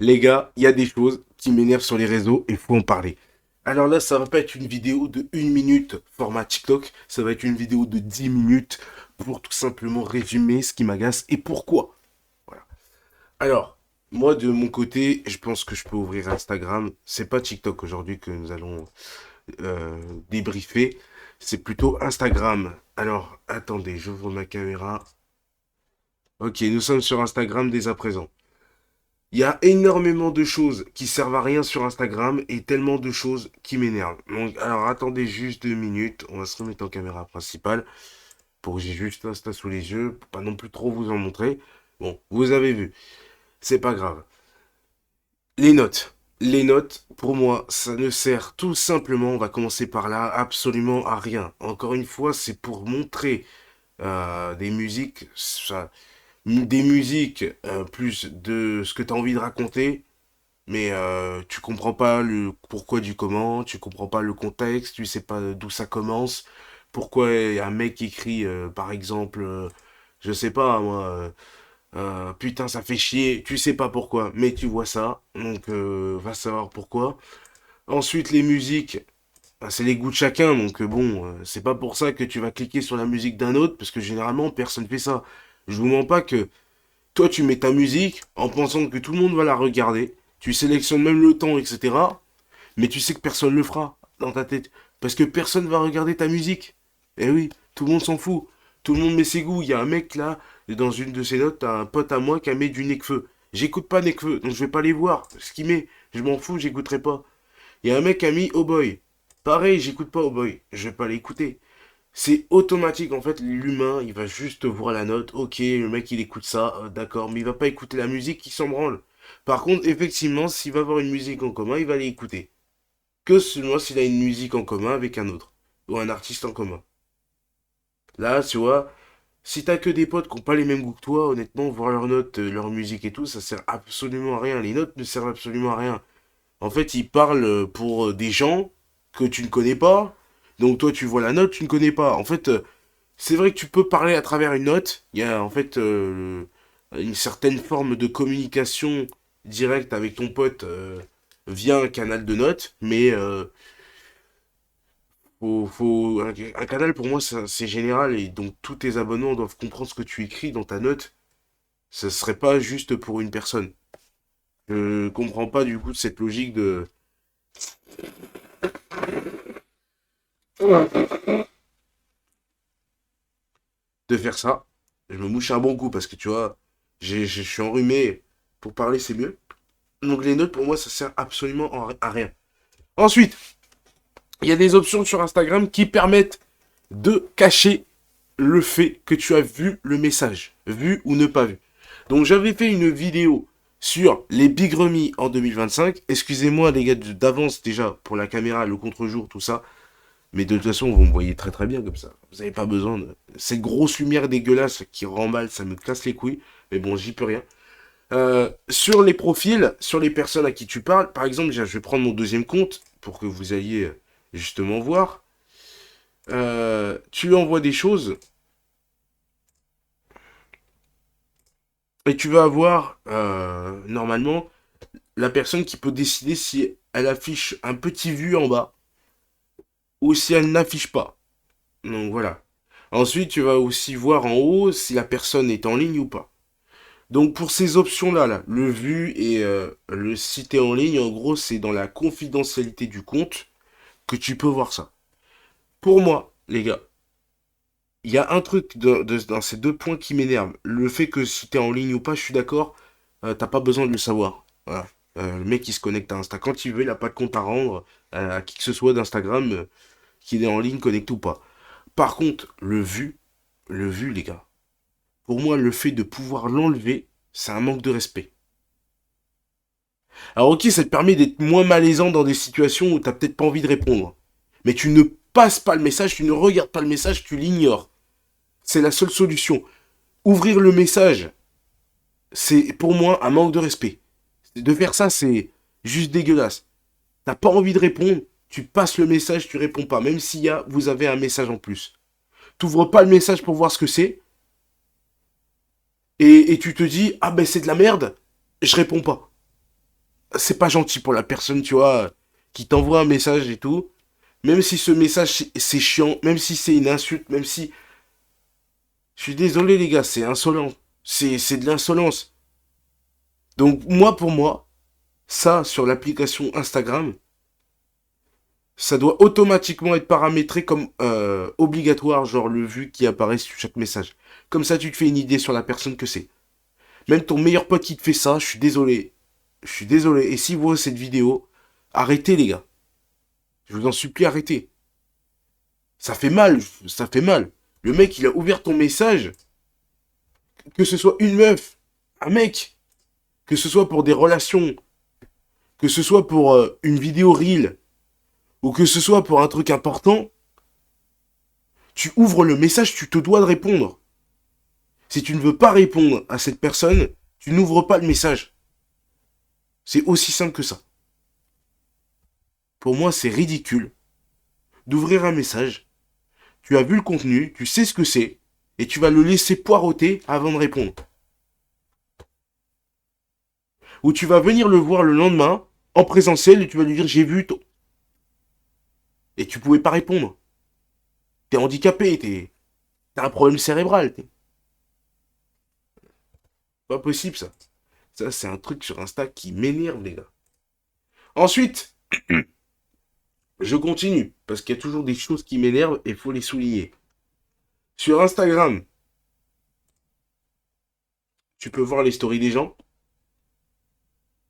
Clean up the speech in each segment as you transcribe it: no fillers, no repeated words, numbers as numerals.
Les gars, il y a des choses qui m'énervent sur les réseaux et il faut en parler. Alors là, ça va pas être une vidéo de 1 minute format TikTok, ça va être une vidéo de 10 minutes pour tout simplement résumer ce qui m'agace et pourquoi. Voilà. Alors, moi de mon côté, je pense que je peux ouvrir Instagram. C'est pas TikTok aujourd'hui que nous allons débriefer, c'est plutôt Instagram. Alors, attendez, j'ouvre ma caméra. Ok, nous sommes sur Instagram dès à présent. Il y a énormément de choses qui servent à rien sur Instagram et tellement de choses qui m'énervent. Donc, alors attendez juste 2 minutes. On va se remettre en caméra principale pour que j'ai juste Insta sous les yeux, pour pas non plus trop vous en montrer. Bon, vous avez vu, c'est pas grave. Les notes. Les notes, pour moi, ça ne sert tout simplement, on va commencer par là, absolument à rien. Encore une fois, c'est pour montrer des musiques, des musiques plus de ce que tu as envie de raconter. Mais tu comprends pas le pourquoi du comment, tu comprends pas le contexte, tu sais pas d'où ça commence, pourquoi un mec écrit par exemple, je sais pas moi, putain ça fait chier, tu sais pas pourquoi, mais tu vois ça, donc va savoir pourquoi. Ensuite les musiques, bah, c'est les goûts de chacun, donc bon, c'est pas pour ça que tu vas cliquer sur la musique d'un autre, parce que généralement personne fait ça. Je vous mens pas que toi, tu mets ta musique en pensant que tout le monde va la regarder. Tu sélectionnes même le temps, etc. Mais tu sais que personne le fera dans ta tête. Parce que personne va regarder ta musique. Eh oui, tout le monde s'en fout. Tout le monde met ses goûts. Il y a un mec là, dans une de ses notes, t'as un pote à moi qui a mis du Nekfeu. J'écoute pas Nekfeu, donc je vais pas les voir. Ce qu'il met, je m'en fous, j'écouterai pas. Il y a un mec qui a mis Oh Boy. Pareil, j'écoute pas Oh Boy. Je vais pas l'écouter. C'est automatique en fait, l'humain il va juste voir la note, ok, le mec il écoute ça, d'accord, mais il va pas écouter la musique, il s'en branle. Par contre, effectivement, s'il va avoir une musique en commun, il va l'écouter. Que seulement s'il a une musique en commun avec un autre, ou un artiste en commun. Là, tu vois, si t'as que des potes qui ont pas les mêmes goûts que toi, honnêtement, voir leurs notes, leur musique et tout, ça sert absolument à rien. Les notes ne servent absolument à rien. En fait, ils parlent pour des gens que tu ne connais pas, donc toi tu vois la note, tu ne connais pas. En fait, c'est vrai que tu peux parler à travers une note. Il y a en fait une certaine forme de communication directe avec ton pote via un canal de notes, mais un canal pour moi c'est général et donc tous tes abonnés doivent comprendre ce que tu écris dans ta note. Ce serait pas juste pour une personne. Je comprends pas du coup cette logique de faire ça. Je me mouche un bon coup parce que tu vois, je suis enrhumé. Pour parler, c'est mieux. Donc les notes, pour moi, ça sert absolument à rien. Ensuite, il y a des options sur Instagram qui permettent de cacher le fait que tu as vu le message, vu ou ne pas vu. Donc j'avais fait une vidéo sur les Bigremis en 2025. Excusez-moi les gars d'avance déjà pour la caméra, le contre-jour, tout ça. Mais de toute façon, vous me voyez très très bien comme ça. Vous n'avez pas besoin de... Cette grosse lumière dégueulasse qui rend mal, ça me casse les couilles. Mais bon, j'y peux rien. Sur les profils, sur les personnes à qui tu parles, par exemple, je vais prendre mon deuxième compte pour que vous alliez justement voir. Tu lui envoies des choses et tu vas avoir normalement la personne qui peut décider si elle affiche un petit vu en bas ou si elle n'affiche pas. Donc voilà. Ensuite, tu vas aussi voir en haut si la personne est en ligne ou pas. Donc pour ces options-là, là, le vu et le citer en ligne, en gros, c'est dans la confidentialité du compte que tu peux voir ça. Pour moi, les gars, il y a un truc dans ces deux points qui m'énerve. Le fait que si t'es en ligne ou pas, je suis d'accord, t'as pas besoin de le savoir. Voilà. Le mec qui se connecte à Insta quand il veut, il a pas de compte à rendre à qui que ce soit d'Instagram, qu'il est en ligne, connecte ou pas. Par contre, le vu, les gars, pour moi, le fait de pouvoir l'enlever, c'est un manque de respect. Alors ok, ça te permet d'être moins malaisant dans des situations où t'as peut-être pas envie de répondre. Mais tu ne passes pas le message, tu ne regardes pas le message, tu l'ignores. C'est la seule solution. Ouvrir le message, c'est pour moi un manque de respect. De faire ça, c'est juste dégueulasse. T'as pas envie de répondre, tu passes le message, tu réponds pas, même s'il y a, vous avez un message en plus. T'ouvres pas le message pour voir ce que c'est, et tu te dis, ah ben c'est de la merde, je réponds pas. c'est pas gentil pour la personne, tu vois, qui t'envoie un message et tout. Même si ce message, c'est chiant, même si c'est une insulte, même si... Je suis désolé, les gars, c'est insolent. C'est de l'insolence. Donc, moi, pour moi, ça, sur l'application Instagram, ça doit automatiquement être paramétré comme obligatoire, genre le vu qui apparaît sur chaque message. Comme ça, tu te fais une idée sur la personne que c'est. Même ton meilleur pote qui te fait ça, je suis désolé. Je suis désolé. Et si vous voyez cette vidéo, arrêtez, les gars. Je vous en supplie, arrêtez. Ça fait mal, ça fait mal. Le mec, il a ouvert ton message, que ce soit une meuf, un mec, que ce soit pour des relations, que ce soit pour une vidéo reel, ou que ce soit pour un truc important, tu ouvres le message, tu te dois de répondre. Si tu ne veux pas répondre à cette personne, tu n'ouvres pas le message. C'est aussi simple que ça. Pour moi, c'est ridicule d'ouvrir un message. Tu as vu le contenu, tu sais ce que c'est, et tu vas le laisser poireauter avant de répondre. Ou tu vas venir le voir le lendemain, en présentiel, et tu vas lui dire j'ai vu ton... Et tu pouvais pas répondre. T'es handicapé, t'as un problème cérébral. Pas possible ça. Ça, c'est un truc sur Insta qui m'énerve, les gars. Ensuite, je continue, parce qu'il y a toujours des choses qui m'énervent et il faut les souligner. Sur Instagram, tu peux voir les stories des gens.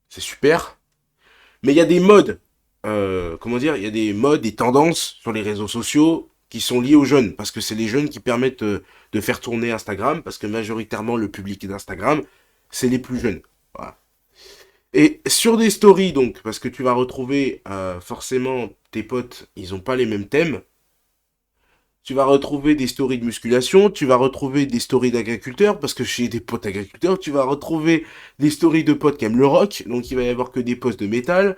C'est super. Mais il y a des modes. Comment dire? Il y a des modes, des tendances sur les réseaux sociaux qui sont liées aux jeunes. Parce que c'est les jeunes qui permettent de faire tourner Instagram. Parce que majoritairement, le public d'Instagram, c'est les plus jeunes. Voilà. Et sur des stories, donc, parce que tu vas retrouver forcément tes potes, ils ont pas les mêmes thèmes. Tu vas retrouver des stories de musculation, tu vas retrouver des stories d'agriculteurs, parce que j'ai des potes agriculteurs, tu vas retrouver des stories de potes qui aiment le rock, donc il va y avoir que des posts de métal.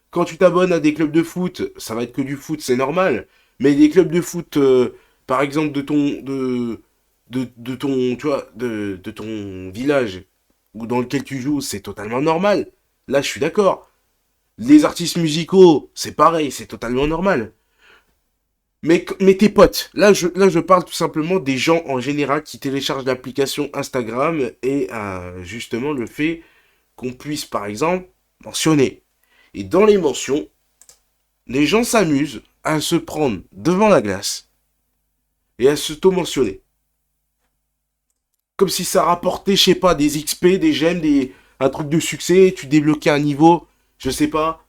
Quand tu t'abonnes à des clubs de foot, ça va être que du foot, c'est normal. Mais des clubs de foot, par exemple, de ton, tu vois, de ton village, ou dans lequel tu joues, c'est totalement normal. Là, je suis d'accord. Les artistes musicaux, c'est pareil, c'est totalement normal. Mais tes potes, là je parle tout simplement des gens en général qui téléchargent l'application Instagram et justement le fait qu'on puisse par exemple mentionner. Et dans les mentions, les gens s'amusent à se prendre devant la glace et à s'auto-mentionner. Comme si ça rapportait, je sais pas, des XP, des gemmes, un truc de succès, tu débloquais un niveau, je sais pas.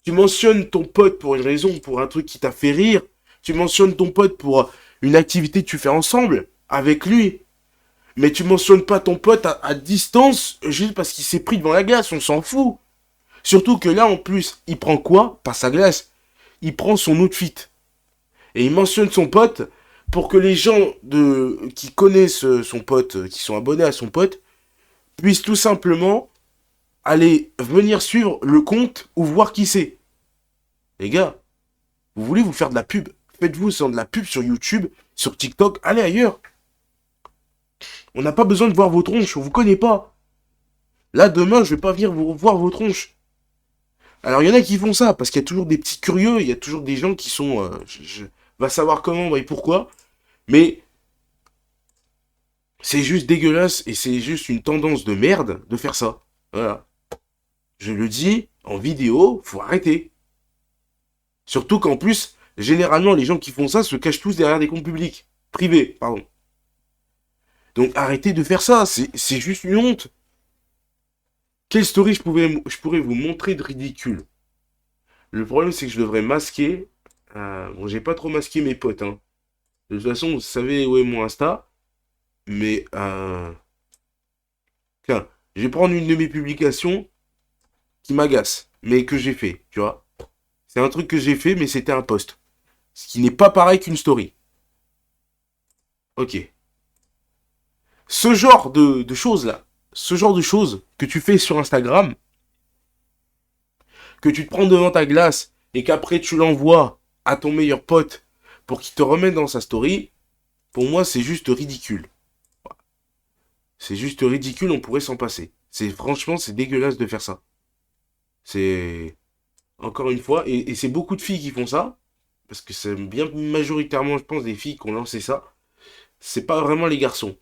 Tu mentionnes ton pote pour une raison, pour un truc qui t'a fait rire. Tu mentionnes ton pote pour une activité que tu fais ensemble, avec lui. Mais tu mentionnes pas ton pote à distance, juste parce qu'il s'est pris devant la glace, on s'en fout. Surtout que là, en plus, il prend quoi? Pas sa glace. Il prend son outfit. Et il mentionne son pote pour que les gens qui connaissent son pote, qui sont abonnés à son pote, puissent tout simplement aller venir suivre le compte ou voir qui c'est. Les gars, vous voulez vous faire de la pub? Faites-vous de la pub sur YouTube, sur TikTok, allez ailleurs. On n'a pas besoin de voir vos tronches, on vous connaît pas. Là, demain, je vais pas venir vous voir vos tronches. Alors, il y en a qui font ça, parce qu'il y a toujours des petits curieux, il y a toujours des gens qui sont... va savoir comment et pourquoi. Mais c'est juste dégueulasse et c'est juste une tendance de merde de faire ça. Voilà. Je le dis, en vidéo, faut arrêter. Surtout qu'en plus, généralement, les gens qui font ça se cachent tous derrière des comptes publics. Privés, pardon. Donc arrêtez de faire ça, c'est juste une honte. Quelle story je pourrais vous montrer de ridicule? Le problème, c'est que je devrais masquer. Bon, j'ai pas trop masqué mes potes, hein. De toute façon, vous savez où est mon Insta. Mais, tiens, je vais prendre une de mes publications qui m'agace, mais que j'ai fait, tu vois. C'est un truc que j'ai fait, mais c'était un post. Ce qui n'est pas pareil qu'une story. Ok. Ce genre de choses là, ce genre de choses que tu fais sur Instagram, que tu te prends devant ta glace et qu'après tu l'envoies à ton meilleur pote pour qu'il te remette dans sa story, pour moi c'est juste ridicule. C'est juste ridicule, on pourrait s'en passer. Franchement, c'est dégueulasse de faire ça. C'est encore une fois, et c'est beaucoup de filles qui font ça, parce que c'est bien majoritairement, je pense, des filles qui ont lancé ça. C'est pas vraiment les garçons.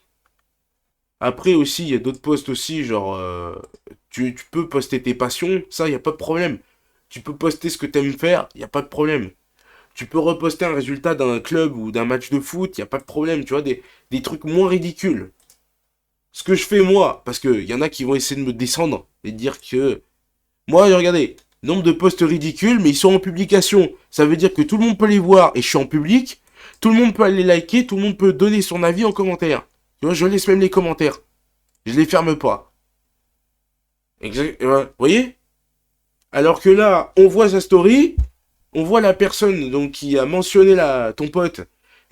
Après aussi, il y a d'autres posts aussi, genre, tu peux poster tes passions, ça, il n'y a pas de problème. Tu peux poster ce que t'aimes faire, il n'y a pas de problème. Tu peux reposter un résultat d'un club ou d'un match de foot, il n'y a pas de problème, tu vois, des trucs moins ridicules. Ce que je fais moi, parce qu'il y en a qui vont essayer de me descendre et dire que... Moi, regardez, nombre de posts ridicules, mais ils sont en publication. Ça veut dire que tout le monde peut les voir et je suis en public. Tout le monde peut aller liker, tout le monde peut donner son avis en commentaire. Tu vois, je laisse même les commentaires. Je les ferme pas. Exact, ouais. Vous voyez? Alors que là, on voit sa story, on voit la personne donc qui a mentionné ton pote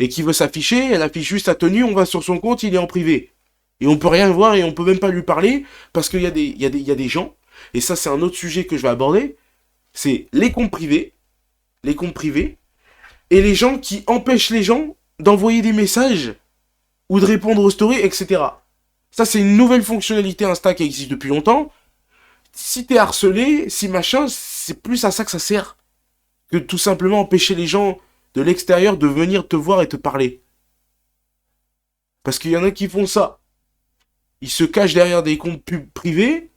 et qui veut s'afficher, elle affiche juste sa tenue, on va sur son compte, il est en privé. Et on peut rien voir et on peut même pas lui parler parce qu'il y a il y a des gens, et ça c'est un autre sujet que je vais aborder, c'est les comptes privés, et les gens qui empêchent les gens d'envoyer des messages ou de répondre aux stories, etc. Ça c'est une nouvelle fonctionnalité Insta qui existe depuis longtemps. Si t'es harcelé, si machin, c'est plus à ça que ça sert que tout simplement empêcher les gens de l'extérieur de venir te voir et te parler. Parce qu'il y en a qui font ça. Ils se cachent derrière des comptes privés,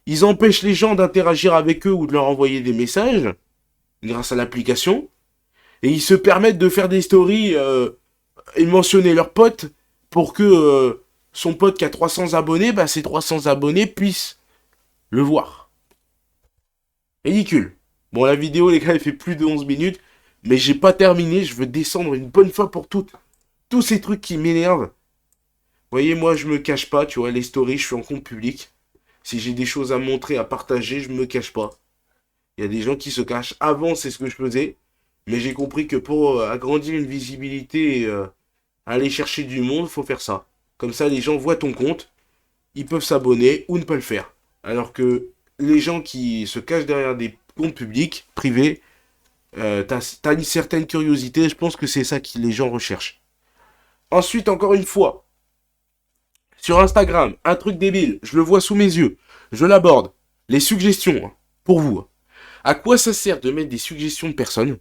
ils empêchent les gens d'interagir avec eux ou de leur envoyer des messages grâce à l'application, et ils se permettent de faire des stories et de mentionner leurs potes pour que son pote qui a 300 abonnés, bah, ses 300 abonnés puissent le voir. Ridicule. Bon, la vidéo, les gars, elle fait plus de 11 minutes, mais j'ai pas terminé, je veux descendre une bonne fois pour toutes. Tous ces trucs qui m'énervent. Vous voyez, moi, je me cache pas, tu vois, les stories, je suis en compte public. Si j'ai des choses à montrer, à partager, je me cache pas. Il y a des gens qui se cachent. Avant, c'est ce que je faisais. Mais j'ai compris que pour agrandir une visibilité et aller chercher du monde, faut faire ça. Comme ça, les gens voient ton compte, ils peuvent s'abonner ou ne pas le faire. Alors que les gens qui se cachent derrière des comptes publics, privés, t'as une certaine curiosité. Je pense que c'est ça que les gens recherchent. Ensuite, encore une fois, sur Instagram, un truc débile, je le vois sous mes yeux, je l'aborde. Les suggestions, hein, pour vous. À quoi ça sert de mettre des suggestions de personnes,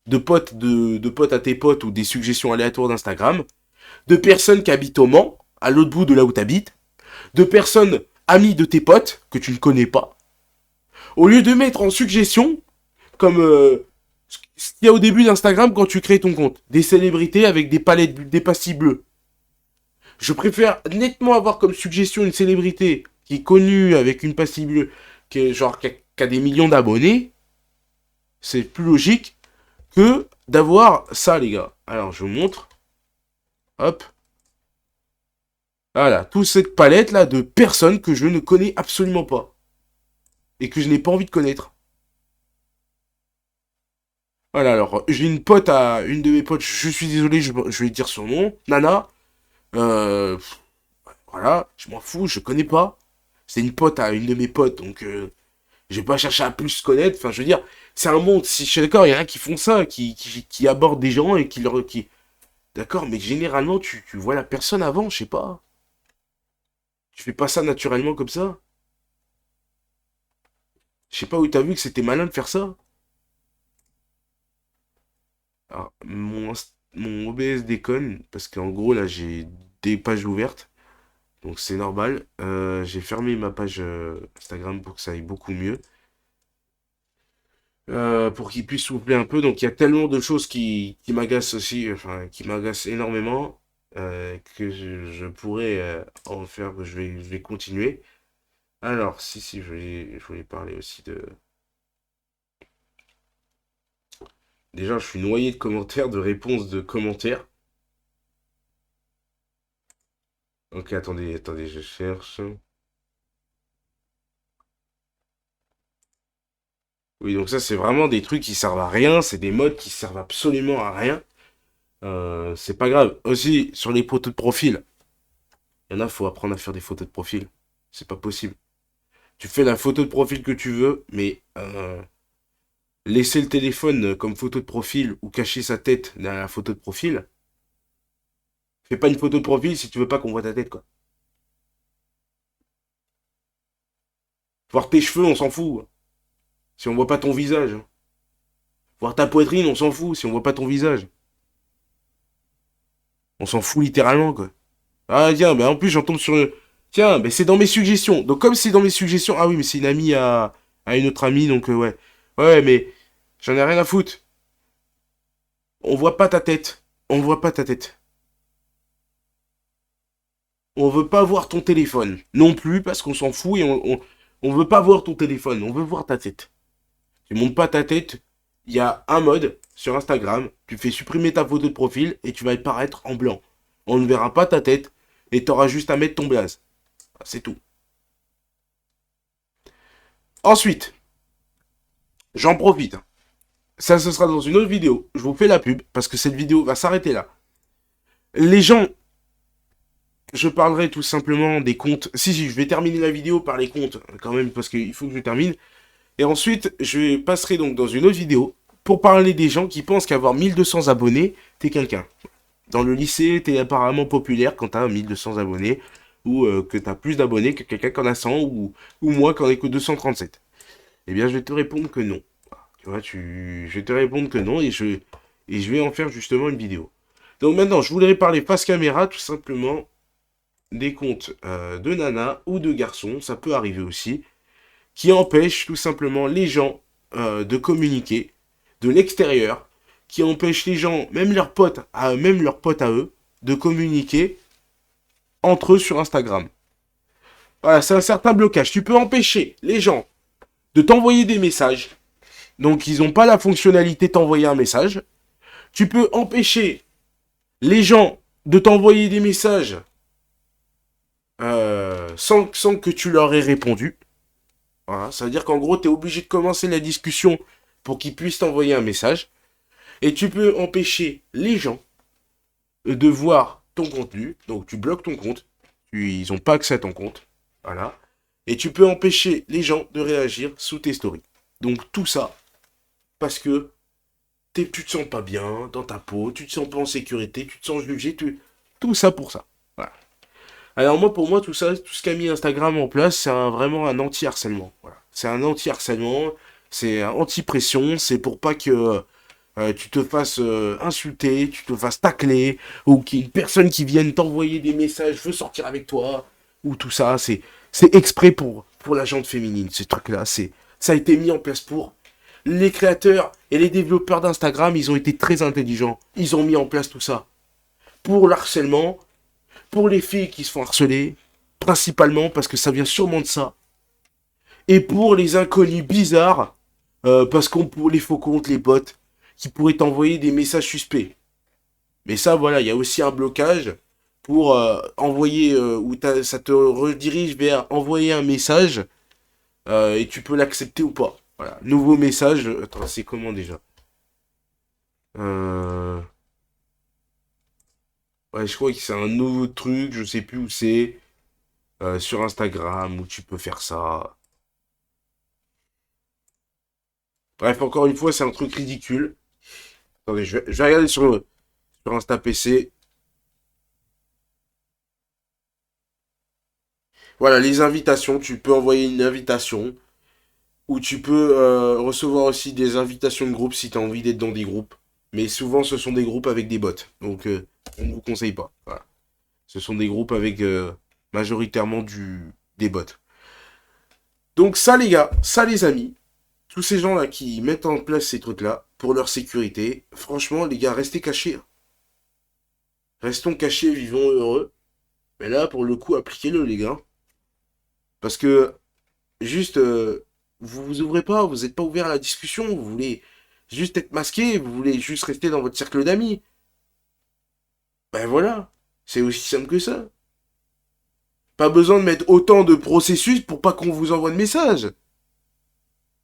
de potes à tes potes ou des suggestions aléatoires d'Instagram, de personnes qui habitent au Mans, à l'autre bout de là où tu habites, de personnes amies de tes potes que tu ne connais pas, au lieu de mettre en suggestion, comme ce qu'il y a au début d'Instagram quand tu crées ton compte, des célébrités avec des palettes, des pastilles bleues. Je préfère nettement avoir comme suggestion une célébrité qui est connue avec une pastille bleue, qui a des millions d'abonnés. C'est plus logique que d'avoir ça, les gars. Alors, je vous montre. Hop. Voilà, toute cette palette là de personnes que je ne connais absolument pas. Et que je n'ai pas envie de connaître. Voilà, alors, j'ai une de mes potes, je suis désolé, je vais dire son nom. Nana. Euh, voilà, je m'en fous, je connais pas. C'est une pote à une de mes potes, donc je vais pas chercher à plus connaître. Enfin, je veux dire, c'est un monde. Si je suis d'accord, il y en a qui font ça, qui abordent des gens et qui leur. D'accord, mais généralement, tu vois la personne avant, je sais pas. Tu fais pas ça naturellement comme ça. Je sais pas où t'as vu que c'était malin de faire ça. Alors, mon OBS déconne, parce qu'en gros, là, j'ai des pages ouvertes. Donc c'est normal. J'ai fermé ma page Instagram pour que ça aille beaucoup mieux. Pour qu'il puisse souffler un peu. Donc il y a tellement de choses qui m'agacent aussi, enfin qui m'agacent énormément, que je pourrais en faire, je vais continuer. Alors, si, je voulais parler aussi de... Déjà, je suis noyé de commentaires, de réponses de commentaires. Ok, attendez, je cherche. Oui, donc ça, c'est vraiment des trucs qui servent à rien, c'est des modes qui servent absolument à rien. C'est pas grave. Aussi, sur les photos de profil, il y en a, faut apprendre à faire des photos de profil. C'est pas possible. Tu fais la photo de profil que tu veux, mais laisser le téléphone comme photo de profil ou cacher sa tête derrière la photo de profil, fais pas une photo de profil si tu veux pas qu'on voit ta tête, quoi. Voir tes cheveux, on s'en fout. Si on voit pas ton visage. Voir ta poitrine, on s'en fout si on voit pas ton visage. On s'en fout littéralement, quoi. Ah, tiens, bah en plus, j'en tombe sur... Tiens, bah c'est dans mes suggestions. Donc, comme c'est dans mes suggestions... Ah oui, mais c'est une amie à une autre amie, donc ouais. Ouais, mais j'en ai rien à foutre. On voit pas ta tête. On voit pas ta tête. On veut pas voir ton téléphone. Non plus, parce qu'on s'en fout et on veut pas voir ton téléphone. On veut voir ta tête. Tu montes pas ta tête. Il y a un mode sur Instagram. Tu fais supprimer ta photo de profil et tu vas apparaître en blanc. On ne verra pas ta tête et t'auras juste à mettre ton blaze. C'est tout. Ensuite, j'en profite. Ça, ce sera dans une autre vidéo. Je vous fais la pub parce que cette vidéo va s'arrêter là. Les gens, je parlerai tout simplement des comptes. Si, je vais terminer la vidéo par les comptes quand même parce qu'il faut que je termine. Et ensuite, je passerai donc dans une autre vidéo pour parler des gens qui pensent qu'avoir 1200 abonnés, t'es quelqu'un. Dans le lycée, t'es apparemment populaire quand t'as 1200 abonnés ou que t'as plus d'abonnés que quelqu'un qui en a 100 ou moi qui en ai que 237. Eh bien, je vais te répondre que non. Tu vois, je vais te répondre que non et je vais en faire justement une vidéo. Donc maintenant, je voudrais parler face caméra tout simplement des comptes de nana ou de garçons, ça peut arriver aussi, qui empêchent tout simplement les gens de communiquer de l'extérieur, qui empêchent les gens, même leurs potes à eux, de communiquer entre eux sur Instagram. Voilà, c'est un certain blocage. Tu peux empêcher les gens de t'envoyer des messages. Donc, ils n'ont pas la fonctionnalité de t'envoyer un message. Tu peux empêcher les gens de t'envoyer des messages sans que tu leur aies répondu. Voilà, ça veut dire qu'en gros, tu es obligé de commencer la discussion pour qu'ils puissent t'envoyer un message. Et tu peux empêcher les gens de voir ton contenu. Donc, tu bloques ton compte. Ils n'ont pas accès à ton compte. Voilà. Et tu peux empêcher les gens de réagir sous tes stories. Donc, tout ça, parce que tu te sens pas bien dans ta peau, tu te sens pas en sécurité, tu te sens jugé, tout ça pour ça. Voilà. Alors moi, pour moi, tout ça, tout ce qu'a mis Instagram en place, c'est vraiment un anti-harcèlement. Voilà. C'est un anti-harcèlement, c'est un anti-pression, c'est pour pas que tu te fasses insulter, tu te fasses tacler, ou qu'il y ait une personne qui vienne t'envoyer des messages, veut sortir avec toi, ou tout ça, c'est exprès pour la gente féminine, ces trucs-là, ça a été mis en place pour les créateurs et les développeurs d'Instagram, ils ont été très intelligents. Ils ont mis en place tout ça. Pour l'harcèlement, pour les filles qui se font harceler, principalement parce que ça vient sûrement de ça. Et pour les inconnus bizarres, parce qu'on pour les faux comptes, les bots, qui pourraient t'envoyer des messages suspects. Mais ça, voilà, il y a aussi un blocage pour envoyer, ou ça te redirige vers envoyer un message, et tu peux l'accepter ou pas. Voilà, nouveau message. Attends, c'est comment déjà euh... Ouais, je crois que c'est un nouveau truc, je sais plus où c'est. Sur Instagram, où tu peux faire ça. Bref, encore une fois, c'est un truc ridicule. Attendez, je vais regarder sur Insta PC. Voilà, les invitations. Tu peux envoyer une invitation. Ou tu peux recevoir aussi des invitations de groupe si tu as envie d'être dans des groupes. Mais souvent, ce sont des groupes avec des bots. Donc, on ne vous conseille pas. Voilà. Ce sont des groupes avec majoritairement des bots. Donc ça les gars, ça les amis, tous ces gens-là qui mettent en place ces trucs-là pour leur sécurité, franchement les gars, restez cachés. Restons cachés, vivons heureux. Mais là, pour le coup, appliquez-le les gars. Parce que juste, vous vous ouvrez pas, vous n'êtes pas ouvert à la discussion, vous voulez juste être masqué, vous voulez juste rester dans votre cercle d'amis. Ben voilà, c'est aussi simple que ça. Pas besoin de mettre autant de processus pour pas qu'on vous envoie de messages.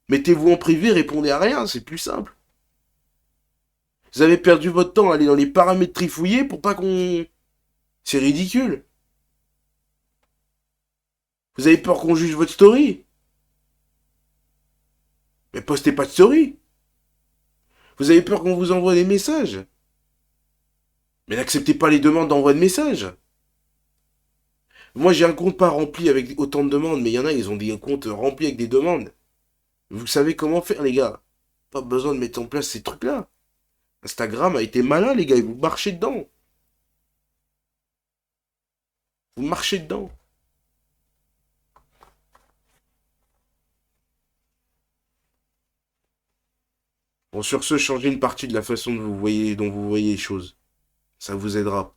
Mettez-vous en privé, répondez à rien, c'est plus simple. Vous avez perdu votre temps à aller dans les paramètres trifouillés pour pas qu'on... C'est ridicule. Vous avez peur qu'on juge votre story. Mais postez pas de story. Vous avez peur qu'on vous envoie des messages. Mais n'acceptez pas les demandes d'envoi de messages. Moi, j'ai un compte pas rempli avec autant de demandes, mais il y en a, ils ont des comptes remplis avec des demandes. Vous savez comment faire, les gars. Pas besoin de mettre en place ces trucs-là. Instagram a été malin, les gars, et vous marchez dedans. Vous marchez dedans. Bon, sur ce, changez une partie de la façon dont vous voyez les choses. Ça vous aidera.